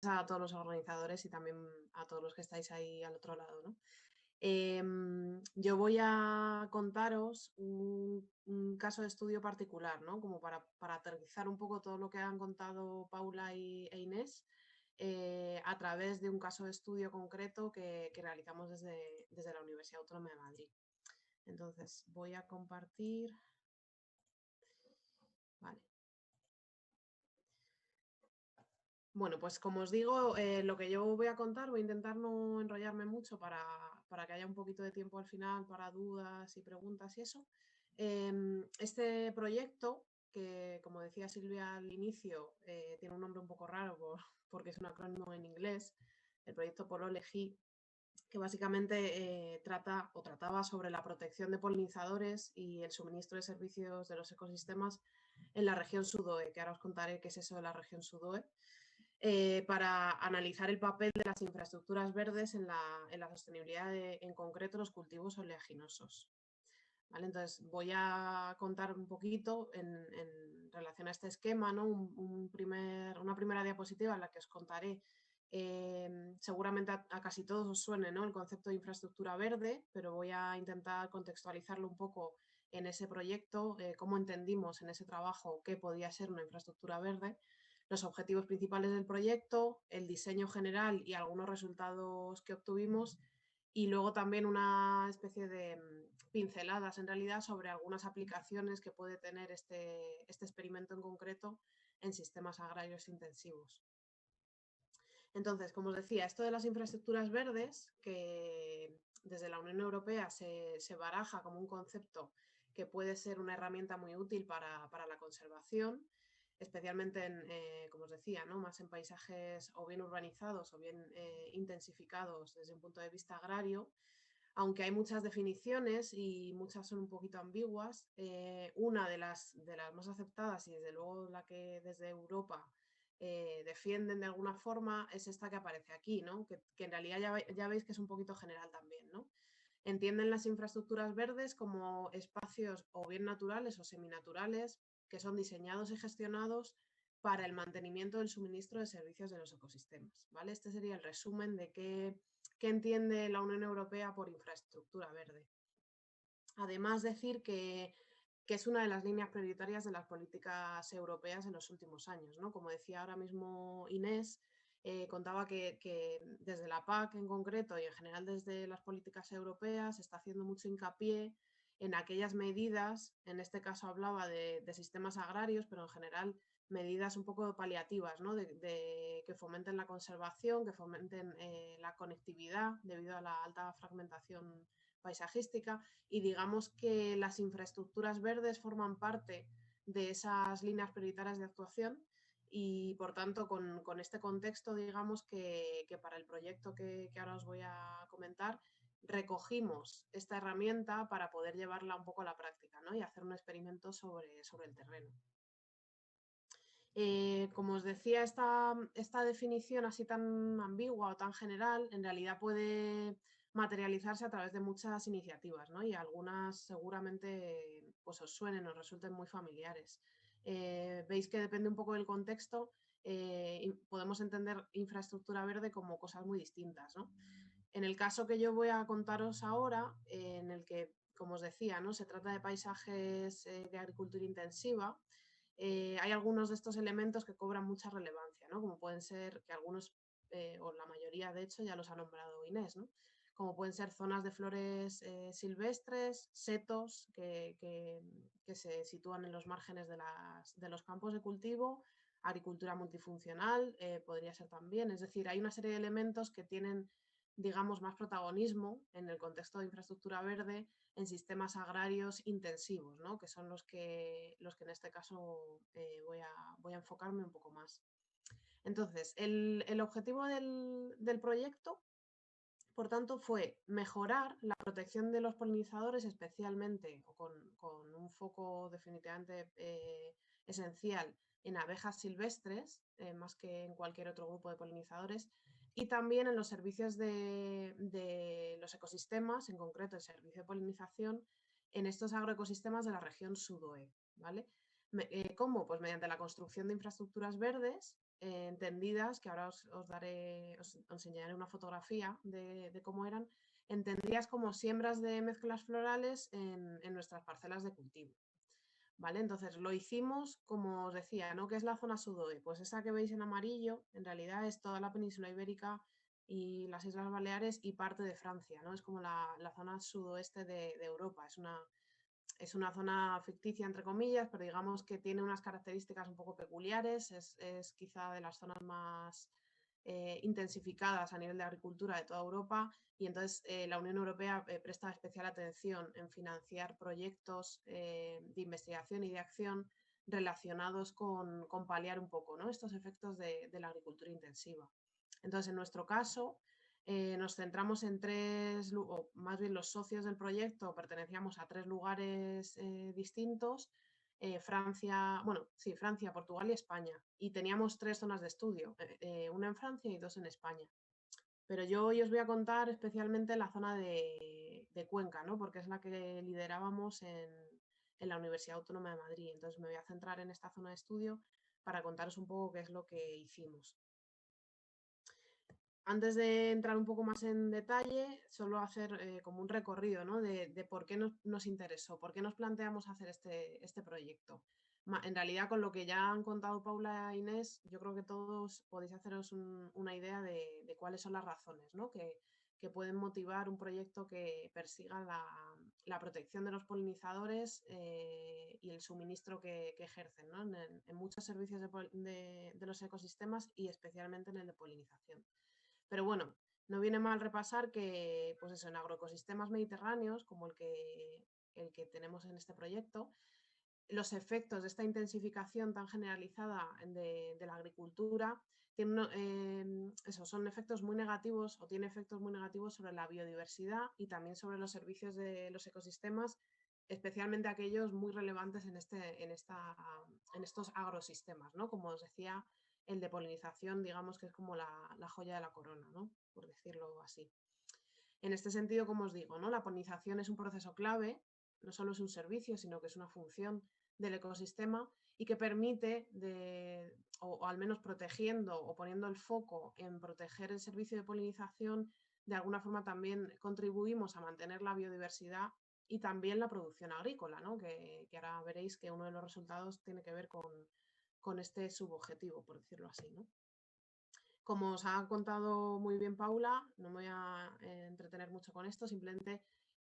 a todos los organizadores y también a todos los que estáis ahí al otro lado, ¿no? Yo voy a contaros un caso de estudio particular, ¿no? Como para aterrizar un poco todo lo que han contado Paula e Inés, a través de un caso de estudio concreto que realizamos desde la Universidad Autónoma de Madrid. Entonces, voy a compartir. Vale. Bueno, pues como os digo, lo que yo voy a contar, voy a intentar no enrollarme mucho para que haya un poquito de tiempo al final para dudas y preguntas y eso. Este proyecto, que como decía Silvia al inicio, tiene un nombre un poco raro porque es un acrónimo en inglés, el proyecto Pololegy, que básicamente trataba sobre la protección de polinizadores y el suministro de servicios de los ecosistemas en la región Sudoe, que ahora os contaré qué es eso de la región Sudoe. Para analizar el papel de las infraestructuras verdes en la sostenibilidad en concreto los cultivos oleaginosos. ¿Vale? Entonces voy a contar un poquito en relación a este esquema, ¿no? Una primera diapositiva en la que os contaré, seguramente a casi todos os suene, ¿no? El concepto de infraestructura verde, pero voy a intentar contextualizarlo un poco en ese proyecto, cómo entendimos en ese trabajo qué podía ser una infraestructura verde, los objetivos principales del proyecto, el diseño general y algunos resultados que obtuvimos, y luego también una especie de pinceladas en realidad sobre algunas aplicaciones que puede tener este experimento en concreto en sistemas agrarios intensivos. Entonces, como os decía, esto de las infraestructuras verdes, que desde la Unión Europea se baraja como un concepto que puede ser una herramienta muy útil para la conservación, especialmente como os decía, ¿no? Más en paisajes o bien urbanizados o bien intensificados desde un punto de vista agrario, aunque hay muchas definiciones y muchas son un poquito ambiguas. Una de las más aceptadas y desde luego la que desde Europa defienden de alguna forma es esta que aparece aquí, ¿no? Que en realidad ya veis que es un poquito general también, ¿no? Entienden las infraestructuras verdes como espacios o bien naturales o seminaturales que son diseñados y gestionados para el mantenimiento del suministro de servicios de los ecosistemas, ¿vale? Este sería el resumen de qué entiende la Unión Europea por infraestructura verde. Además, decir que es una de las líneas prioritarias de las políticas europeas en los últimos años, ¿no? Como decía ahora mismo Inés, contaba que desde la PAC en concreto y en general desde las políticas europeas se está haciendo mucho hincapié en aquellas medidas, en este caso hablaba de sistemas agrarios, pero en general medidas un poco paliativas, ¿no? que fomenten la conservación, que fomenten la conectividad debido a la alta fragmentación paisajística, y digamos que las infraestructuras verdes forman parte de esas líneas prioritarias de actuación y por tanto con este contexto digamos que para el proyecto que ahora os voy a comentar recogimos esta herramienta para poder llevarla un poco a la práctica, ¿no? Y hacer un experimento sobre el terreno. Como os decía, esta definición así tan ambigua o tan general, en realidad puede materializarse a través de muchas iniciativas, ¿no? Y algunas seguramente pues, os suenen, os resulten muy familiares. Veis que depende un poco del contexto, podemos entender infraestructura verde como cosas muy distintas, ¿no? En el caso que yo voy a contaros ahora, en el que, como os decía, ¿no? Se trata de paisajes de agricultura intensiva, hay algunos de estos elementos que cobran mucha relevancia, ¿no? Como pueden ser, que algunos, o la mayoría de hecho, ya los ha nombrado Inés, ¿no? Como pueden ser zonas de flores silvestres, setos que se sitúan en los márgenes de los campos de cultivo, agricultura multifuncional, podría ser también. Es decir, hay una serie de elementos que tienen, digamos, más protagonismo en el contexto de infraestructura verde en sistemas agrarios intensivos, ¿no? Que son los que en este caso voy a enfocarme un poco más. Entonces, el objetivo del proyecto, por tanto, fue mejorar la protección de los polinizadores, especialmente con un foco definitivamente esencial en abejas silvestres, más que en cualquier otro grupo de polinizadores, y también en los servicios de los ecosistemas, en concreto el servicio de polinización, en estos agroecosistemas de la región Sudoe, ¿vale? ¿Cómo? Pues mediante la construcción de infraestructuras verdes, entendidas, que ahora os enseñaré una fotografía de cómo eran, entendidas como siembras de mezclas florales en nuestras parcelas de cultivo. ¿Vale? Entonces lo hicimos, como os decía, ¿no? ¿Qué es la zona sudoe? Pues esa que veis en amarillo, en realidad es toda la península ibérica y las Islas Baleares y parte de Francia, ¿no? Es como la zona sudoeste de Europa. Es una zona ficticia, entre comillas, pero digamos que tiene unas características un poco peculiares. Es quizá de las zonas más intensificadas a nivel de agricultura de toda Europa, y entonces la Unión Europea presta especial atención en financiar proyectos de investigación y de acción relacionados con paliar un poco, ¿no? Estos efectos de la agricultura intensiva. Entonces, en nuestro caso, nos centramos en o más bien los socios del proyecto pertenecíamos a 3 lugares distintos: Francia, bueno, sí, Francia, Portugal y España. Y teníamos 3 zonas de estudio, una en Francia y 2 en España. Pero yo hoy os voy a contar especialmente la zona de Cuenca, ¿no? Porque es la que liderábamos en la Universidad Autónoma de Madrid. Entonces me voy a centrar en esta zona de estudio para contaros un poco qué es lo que hicimos. Antes de entrar un poco más en detalle, solo hacer como un recorrido, ¿no? de por qué nos interesó, por qué nos planteamos hacer este proyecto. En realidad, con lo que ya han contado Paula e Inés, yo creo que todos podéis haceros una idea de cuáles son las razones, ¿no? que pueden motivar un proyecto que persiga la protección de los polinizadores y el suministro que ejercen, ¿no? en muchos servicios de los ecosistemas y especialmente en el de polinización. Pero bueno, no viene mal repasar que, pues eso, en agroecosistemas mediterráneos, como el que tenemos en este proyecto, los efectos de esta intensificación tan generalizada de la agricultura son efectos muy negativos, o tiene efectos muy negativos sobre la biodiversidad y también sobre los servicios de los ecosistemas, especialmente aquellos muy relevantes en estos agrosistemas, ¿no? Como os decía, el de polinización, digamos que es como la joya de la corona, ¿no? Por decirlo así. En este sentido, como os digo, ¿no? La polinización es un proceso clave, no solo es un servicio, sino que es una función del ecosistema y que permite, o al menos protegiendo o poniendo el foco en proteger el servicio de polinización, de alguna forma también contribuimos a mantener la biodiversidad y también la producción agrícola, ¿no? que ahora veréis que uno de los resultados tiene que ver con este subobjetivo, por decirlo así, ¿no? Como os ha contado muy bien Paula, no me voy a entretener mucho con esto, simplemente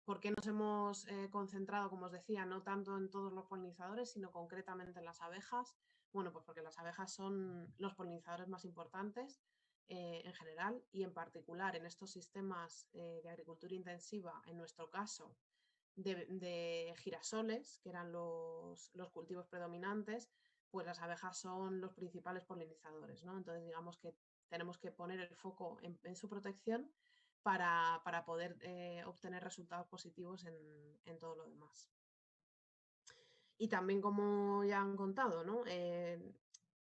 por qué nos hemos concentrado, como os decía, no tanto en todos los polinizadores, sino concretamente en las abejas. Bueno, pues porque las abejas son los polinizadores más importantes en general, y en particular en estos sistemas de agricultura intensiva, en nuestro caso, de girasoles, que eran los cultivos predominantes, pues las abejas son los principales polinizadores, ¿no? Entonces, digamos que tenemos que poner el foco en su protección para poder obtener resultados positivos en todo lo demás. Y también, como ya han contado, ¿no?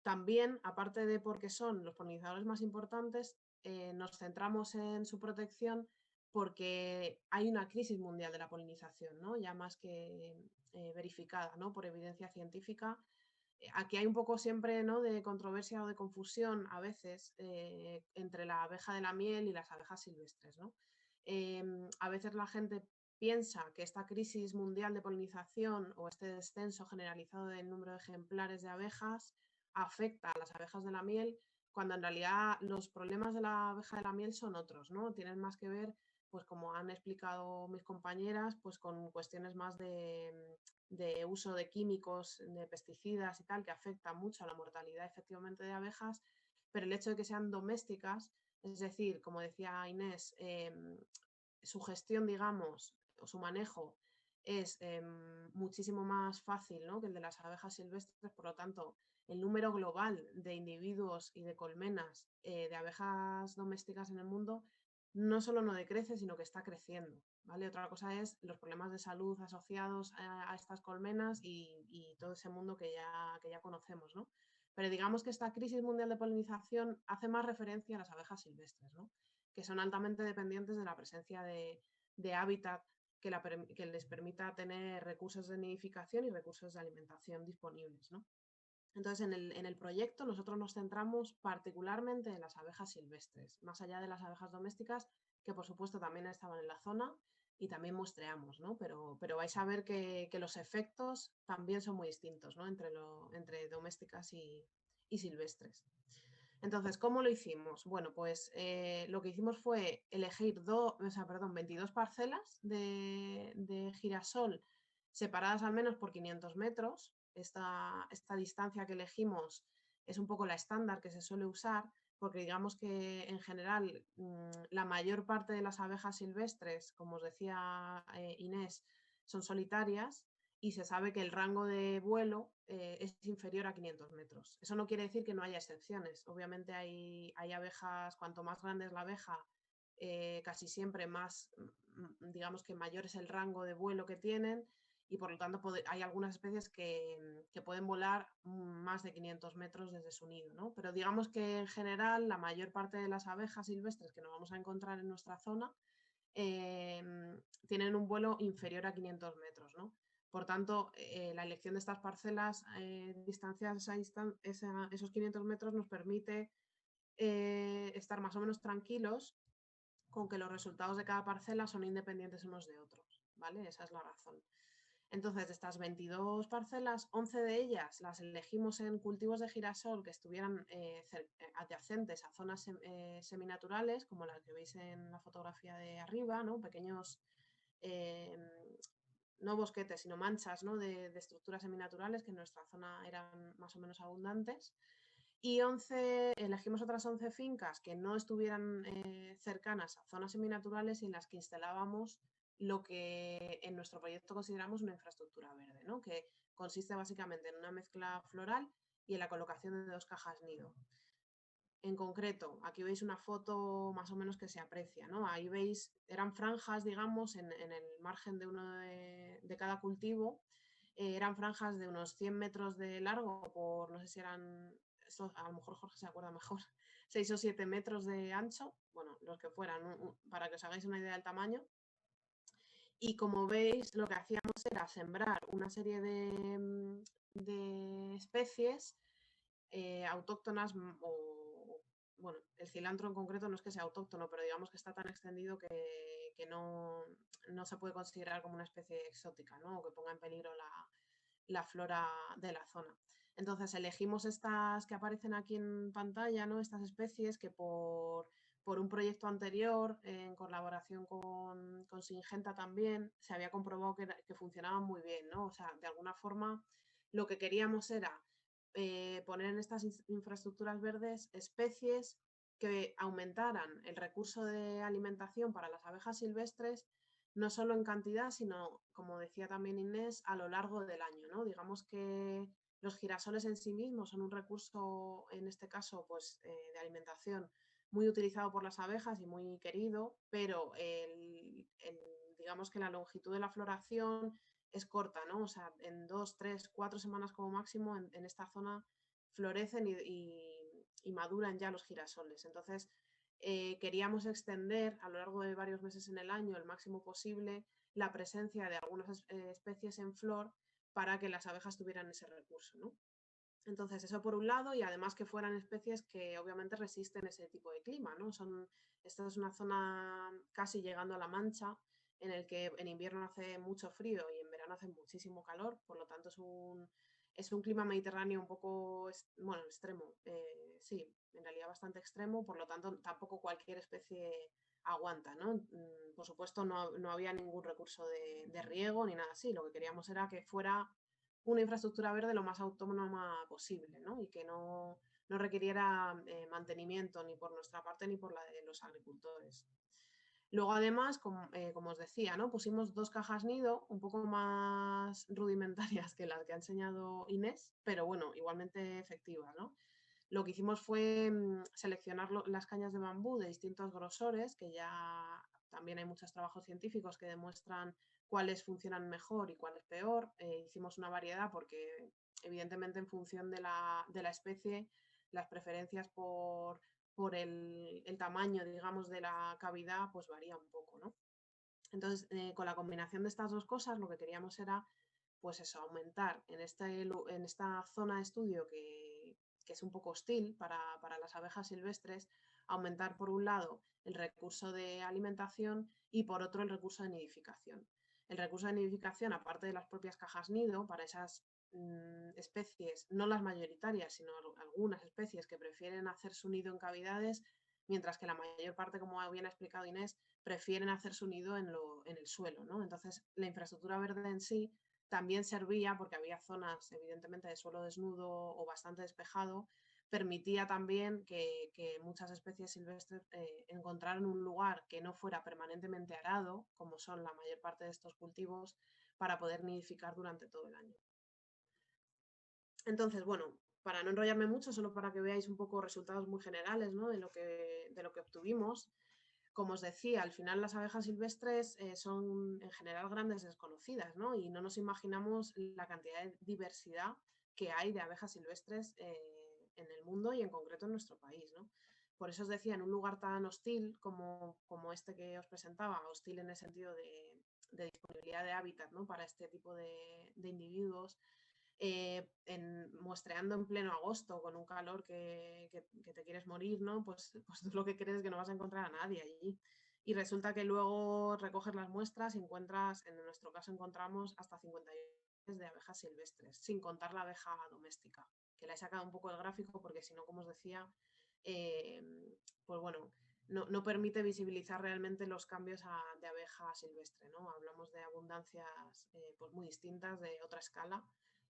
También, aparte de porque son los polinizadores más importantes, nos centramos en su protección porque hay una crisis mundial de la polinización, ¿no? Ya más que verificada, ¿no? Por evidencia científica. Aquí hay un poco siempre, ¿no? de controversia o de confusión a veces entre la abeja de la miel y las abejas silvestres, ¿no? A veces la gente piensa que esta crisis mundial de polinización o este descenso generalizado del número de ejemplares de abejas afecta a las abejas de la miel, cuando en realidad los problemas de la abeja de la miel son otros, ¿no? Tienen más que ver, pues como han explicado mis compañeras, pues con cuestiones más de uso de químicos, de pesticidas y tal, que afecta mucho a la mortalidad efectivamente de abejas, pero el hecho de que sean domésticas, es decir, como decía Inés, su gestión, digamos, o su manejo es muchísimo más fácil, ¿no? que el de las abejas silvestres. Por lo tanto, el número global de individuos y de colmenas de abejas domésticas en el mundo no solo no decrece, sino que está creciendo, ¿vale? Otra cosa es los problemas de salud asociados a estas colmenas y todo ese mundo que ya conocemos, ¿no? Pero digamos que esta crisis mundial de polinización hace más referencia a las abejas silvestres, ¿no? que son altamente dependientes de la presencia de hábitat que les permita tener recursos de nidificación y recursos de alimentación disponibles, ¿no? Entonces, en el proyecto nosotros nos centramos particularmente en las abejas silvestres, más allá de las abejas domésticas, que por supuesto también estaban en la zona y también muestreamos, ¿no? Pero vais a ver que los efectos también son muy distintos, ¿no? Entre domésticas y silvestres. Entonces, ¿cómo lo hicimos? Bueno, pues lo que hicimos fue elegir 22 parcelas de girasol separadas al menos por 500 metros. Esta distancia que elegimos es un poco la estándar que se suele usar, porque digamos que en general la mayor parte de las abejas silvestres, como os decía Inés, son solitarias y se sabe que el rango de vuelo es inferior a 500 metros. Eso no quiere decir que no haya excepciones. Obviamente hay abejas, cuanto más grande es la abeja, casi siempre más, digamos que mayor es el rango de vuelo que tienen y por lo tanto hay algunas especies que pueden volar más de 500 metros desde su nido, ¿no? Pero digamos que en general la mayor parte de las abejas silvestres que nos vamos a encontrar en nuestra zona tienen un vuelo inferior a 500 metros, ¿no? Por tanto, la elección de estas parcelas distanciadas a esos 500 metros nos permite estar más o menos tranquilos con que los resultados de cada parcela son independientes unos de otros, ¿vale? Esa es la razón. Entonces, de estas 22 parcelas, 11 de ellas las elegimos en cultivos de girasol que estuvieran adyacentes a zonas seminaturales, como las que veis en la fotografía de arriba, ¿no? Pequeños, no bosquetes, sino manchas, ¿no? de estructuras seminaturales que en nuestra zona eran más o menos abundantes. Y elegimos otras 11 fincas que no estuvieran cercanas a zonas seminaturales y en las que instalábamos lo que en nuestro proyecto consideramos una infraestructura verde, ¿no? Que consiste básicamente en una mezcla floral y en la colocación de 2 cajas nido. En concreto, aquí veis una foto más o menos que se aprecia, ¿no? Ahí veis, eran franjas, digamos, en el margen de uno de cada cultivo, eran franjas de unos 100 metros de largo por, no sé si eran, esto a lo mejor Jorge se acuerda mejor, 6 o 7 metros de ancho, bueno, los que fueran, para que os hagáis una idea del tamaño. Y como veis, lo que hacíamos era sembrar una serie de especies autóctonas o, bueno, el cilantro en concreto no es que sea autóctono, pero digamos que está tan extendido que no se puede considerar como una especie exótica, ¿no? O que ponga en peligro la flora de la zona. Entonces elegimos estas que aparecen aquí en pantalla, ¿no? Estas especies que por un proyecto anterior, en colaboración con Syngenta también, se había comprobado que funcionaban muy bien, ¿no? O sea, de alguna forma lo que queríamos era poner en estas infraestructuras verdes especies que aumentaran el recurso de alimentación para las abejas silvestres, no solo en cantidad, sino, como decía también Inés, a lo largo del año, ¿no? Digamos que los girasoles en sí mismos son un recurso, en este caso, pues, de alimentación muy utilizado por las abejas y muy querido, pero digamos que la longitud de la floración es corta, ¿no? O sea, en 2, 3, 4 semanas como máximo en esta zona florecen y maduran ya los girasoles. Entonces, queríamos extender a lo largo de varios meses en el año, el máximo posible, la presencia de algunas especies en flor para que las abejas tuvieran ese recurso, ¿no? Entonces, eso por un lado, y además que fueran especies que obviamente resisten ese tipo de clima, ¿no? Esta es una zona casi llegando a la Mancha, en el que en invierno hace mucho frío y en verano hace muchísimo calor, por lo tanto es un clima mediterráneo un poco, bueno, extremo, sí, en realidad bastante extremo, por lo tanto tampoco cualquier especie aguanta, ¿no? Por supuesto no había ningún recurso de riego ni nada así, lo que queríamos era que fuera una infraestructura verde lo más autónoma posible, ¿no? Y que no requiriera mantenimiento ni por nuestra parte ni por la de los agricultores. Luego, además, como os decía, ¿no? Pusimos 2 cajas nido, un poco más rudimentarias que las que ha enseñado Inés, pero bueno, igualmente efectivas, ¿no? Lo que hicimos fue seleccionar las cañas de bambú de distintos grosores, que ya también hay muchos trabajos científicos que demuestran cuáles funcionan mejor y cuáles peor. Hicimos una variedad porque, evidentemente, en función de la especie, las preferencias por el tamaño, digamos, de la cavidad, pues varía un poco, ¿no? Entonces, con la combinación de estas dos cosas, lo que queríamos era, pues eso, aumentar en esta zona de estudio que es un poco hostil para las abejas silvestres, aumentar por un lado el recurso de alimentación y por otro el recurso de nidificación. El recurso de nidificación, aparte de las propias cajas nido, para esas especies, no las mayoritarias, sino algunas especies que prefieren hacer su nido en cavidades, mientras que la mayor parte, como bien ha explicado Inés, prefieren hacer su nido en el suelo, ¿no? Entonces, la infraestructura verde en sí también servía, porque había zonas, evidentemente, de suelo desnudo o bastante despejado, permitía también que muchas especies silvestres encontraran un lugar que no fuera permanentemente arado, como son la mayor parte de estos cultivos, para poder nidificar durante todo el año. Entonces, bueno, para no enrollarme mucho, solo para que veáis un poco resultados muy generales, ¿no? de lo que obtuvimos. Como os decía, al final las abejas silvestres son en general grandes desconocidas, ¿no? Y no nos imaginamos la cantidad de diversidad que hay de abejas silvestres en el mundo y en concreto en nuestro país, ¿no? Por eso os decía, en un lugar tan hostil como este que os presentaba, hostil en el sentido de disponibilidad de hábitat, ¿no? Para este tipo de individuos, muestreando en pleno agosto con un calor que te quieres morir, ¿no? Pues tú lo que crees es que no vas a encontrar a nadie allí. Y resulta que luego recoges las muestras y encuentras, en nuestro caso encontramos hasta 51 de abejas silvestres, sin contar la abeja doméstica, que la he sacado un poco del gráfico porque si no, como os decía, pues bueno, no permite visibilizar realmente los cambios de abeja silvestre, ¿no? Hablamos de abundancias pues muy distintas, de otra escala,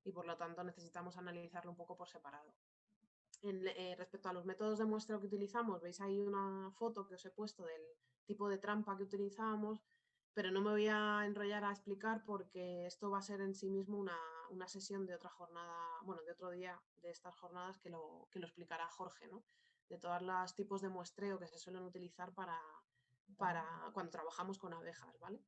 y por lo tanto necesitamos analizarlo un poco por separado. Respecto a los métodos de muestreo que utilizamos, veis ahí una foto que os he puesto del tipo de trampa que utilizábamos, pero no me voy a enrollar a explicar porque esto va a ser en sí mismo una sesión de otra jornada, bueno, de otro día de estas jornadas que lo explicará Jorge, ¿no? De todos los tipos de muestreo que se suelen utilizar para cuando trabajamos con abejas, ¿vale?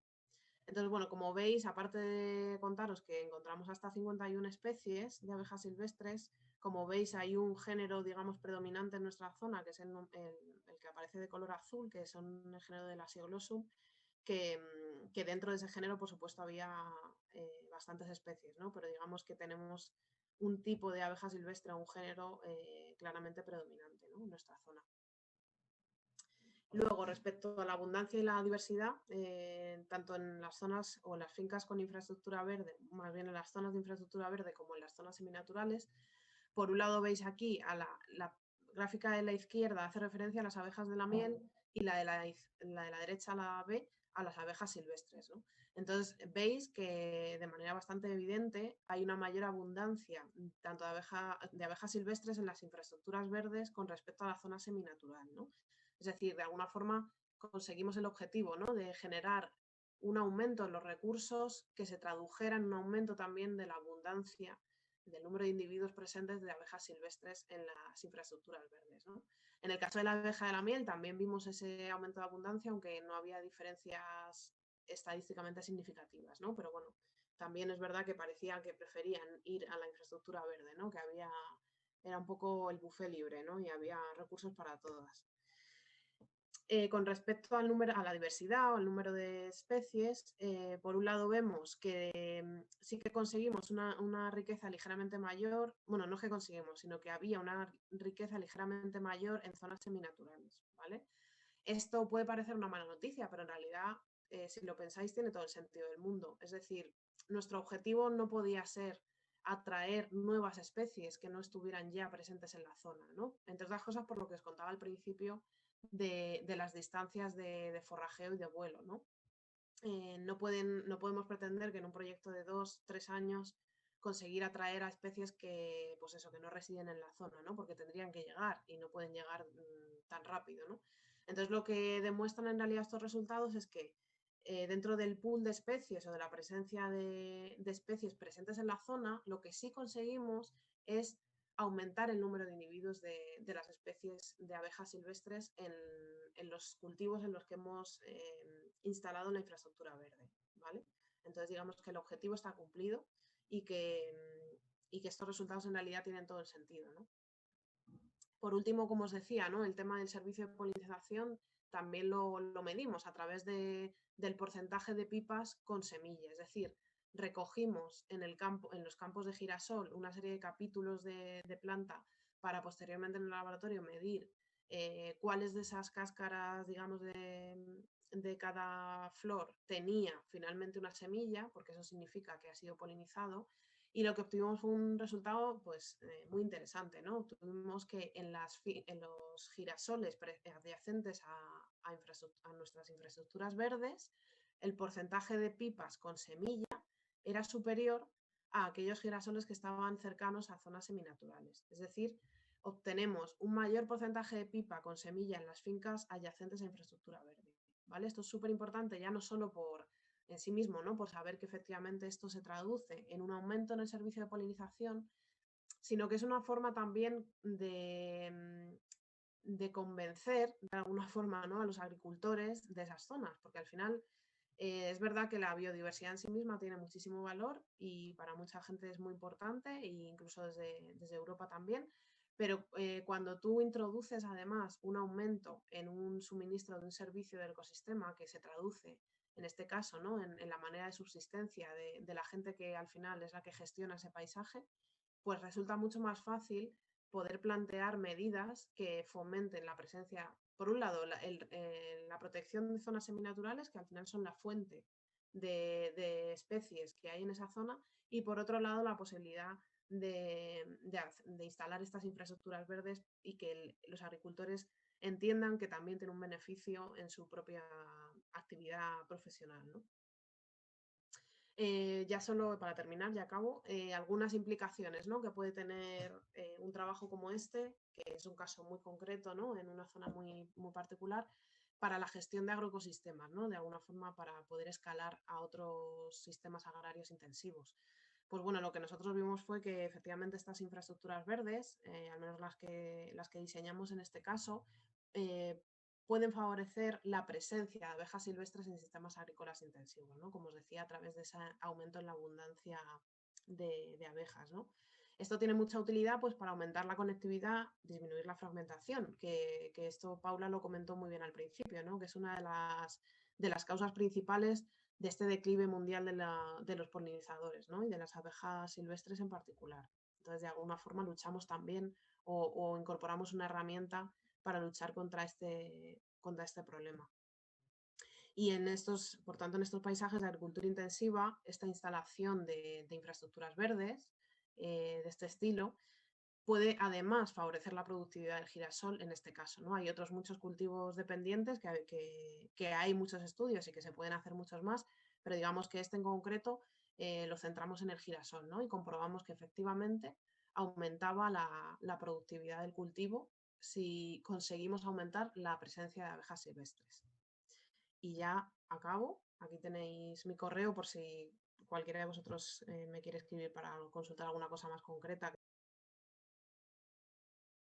Entonces, bueno, como veis, aparte de contaros que encontramos hasta 51 especies de abejas silvestres, como veis hay un género, digamos, predominante en nuestra zona, que es el que aparece de color azul, que son el género de la Asioglosum, que dentro de ese género, por supuesto, había bastantes especies, ¿no? Pero digamos que tenemos un tipo de abeja silvestre, un género claramente predominante, ¿no? En nuestra zona. Luego, respecto a la abundancia y la diversidad, tanto en las zonas o en las fincas con infraestructura verde, más bien en las zonas de infraestructura verde como en las zonas seminaturales, por un lado veis aquí a la gráfica de la izquierda hace referencia a las abejas de la miel y la de la derecha, la B, a las abejas silvestres, ¿no? Entonces veis que de manera bastante evidente hay una mayor abundancia tanto de abejas silvestres en las infraestructuras verdes con respecto a la zona seminatural, ¿no? Es decir, de alguna forma conseguimos el objetivo, ¿no? De generar un aumento en los recursos que se tradujera en un aumento también de la abundancia del número de individuos presentes de abejas silvestres en las infraestructuras verdes, ¿no? En el caso de la abeja de la miel también vimos ese aumento de abundancia, aunque no había diferencias estadísticamente significativas, ¿no? Pero bueno, también es verdad que parecía que preferían ir a la infraestructura verde, ¿no? Que era un poco el buffet libre, ¿no? Y había recursos para todas. Con respecto a la diversidad o al número de especies, por un lado vemos que sí que conseguimos una riqueza ligeramente mayor, bueno, no es que conseguimos, sino que había una riqueza ligeramente mayor en zonas seminaturales, ¿vale? Esto puede parecer una mala noticia, pero en realidad, si lo pensáis, tiene todo el sentido del mundo. Es decir, nuestro objetivo no podía ser atraer nuevas especies que no estuvieran ya presentes en la zona, ¿no? Entre otras cosas, por lo que os contaba al principio de las distancias de forrajeo y de vuelo, ¿no? No podemos pretender que en un proyecto de 2-3 años conseguir atraer a especies que, pues eso, que no residen en la zona, ¿no? Porque tendrían que llegar y no pueden llegar tan rápido, ¿no? Entonces, lo que demuestran en realidad estos resultados es que dentro del pool de especies o de la presencia de especies presentes en la zona, lo que sí conseguimos es aumentar el número de individuos de las especies de abejas silvestres en los cultivos en los que hemos instalado la infraestructura verde, ¿vale? Entonces digamos que el objetivo está cumplido y que estos resultados en realidad tienen todo el sentido, ¿no? Por último, como os decía, ¿no? El tema del servicio de polinización también lo medimos a través del porcentaje de pipas con semilla. Es decir, recogimos en los campos de girasol una serie de capítulos de planta para posteriormente en el laboratorio medir cuáles de esas cáscaras, digamos, de cada flor tenía finalmente una semilla, porque eso significa que ha sido polinizado, y lo que obtuvimos fue un resultado pues, muy interesante, ¿no? Tuvimos que en los girasoles adyacentes a nuestras infraestructuras verdes, el porcentaje de pipas con semilla era superior a aquellos girasoles que estaban cercanos a zonas seminaturales. Es decir, obtenemos un mayor porcentaje de pipa con semilla en las fincas adyacentes a infraestructura verde. ¿Vale? Esto es súper importante ya no solo por en sí mismo, ¿no? Por saber que efectivamente esto se traduce en un aumento en el servicio de polinización, sino que es una forma también de convencer de alguna forma, ¿no? A los agricultores de esas zonas, porque al final es verdad que la biodiversidad en sí misma tiene muchísimo valor y para mucha gente es muy importante, e incluso desde Europa también, pero cuando tú introduces además un aumento en un suministro de un servicio del ecosistema que se traduce, en este caso, ¿no? en la manera de subsistencia de la gente que al final es la que gestiona ese paisaje, pues resulta mucho más fácil poder plantear medidas que fomenten la presencia, por un lado, la protección de zonas seminaturales, que al final son la fuente de especies que hay en esa zona, y por otro lado, la posibilidad de instalar estas infraestructuras verdes y que los agricultores entiendan que también tiene un beneficio en su propia actividad profesional, ¿no? Ya solo para terminar, ya acabo, algunas implicaciones, ¿no? Que puede tener un trabajo como este, que es un caso muy concreto, ¿no? En una zona muy, muy particular, para la gestión de agroecosistemas, ¿no? De alguna forma para poder escalar a otros sistemas agrarios intensivos. Pues bueno, lo que nosotros vimos fue que efectivamente estas infraestructuras verdes, al menos las que diseñamos en este caso, eh, pueden favorecer la presencia de abejas silvestres en sistemas agrícolas intensivos, ¿no? Como os decía, a través de ese aumento en la abundancia de abejas, ¿no? Esto tiene mucha utilidad pues, para aumentar la conectividad, disminuir la fragmentación, que esto Paula lo comentó muy bien al principio, ¿no? Que es una de las causas principales de este declive mundial de los polinizadores, ¿no? Y de las abejas silvestres en particular. Entonces, de alguna forma luchamos también o incorporamos una herramienta para luchar contra este problema. Y por tanto, en estos paisajes de agricultura intensiva, esta instalación de infraestructuras verdes de este estilo puede además favorecer la productividad del girasol en este caso, ¿no? Hay otros muchos cultivos dependientes que hay muchos estudios y que se pueden hacer muchos más, pero digamos que este en concreto lo centramos en el girasol, ¿no? Y comprobamos que efectivamente aumentaba la productividad del cultivo si conseguimos aumentar la presencia de abejas silvestres. Y ya acabo. Aquí tenéis mi correo por si cualquiera de vosotros me quiere escribir para consultar alguna cosa más concreta.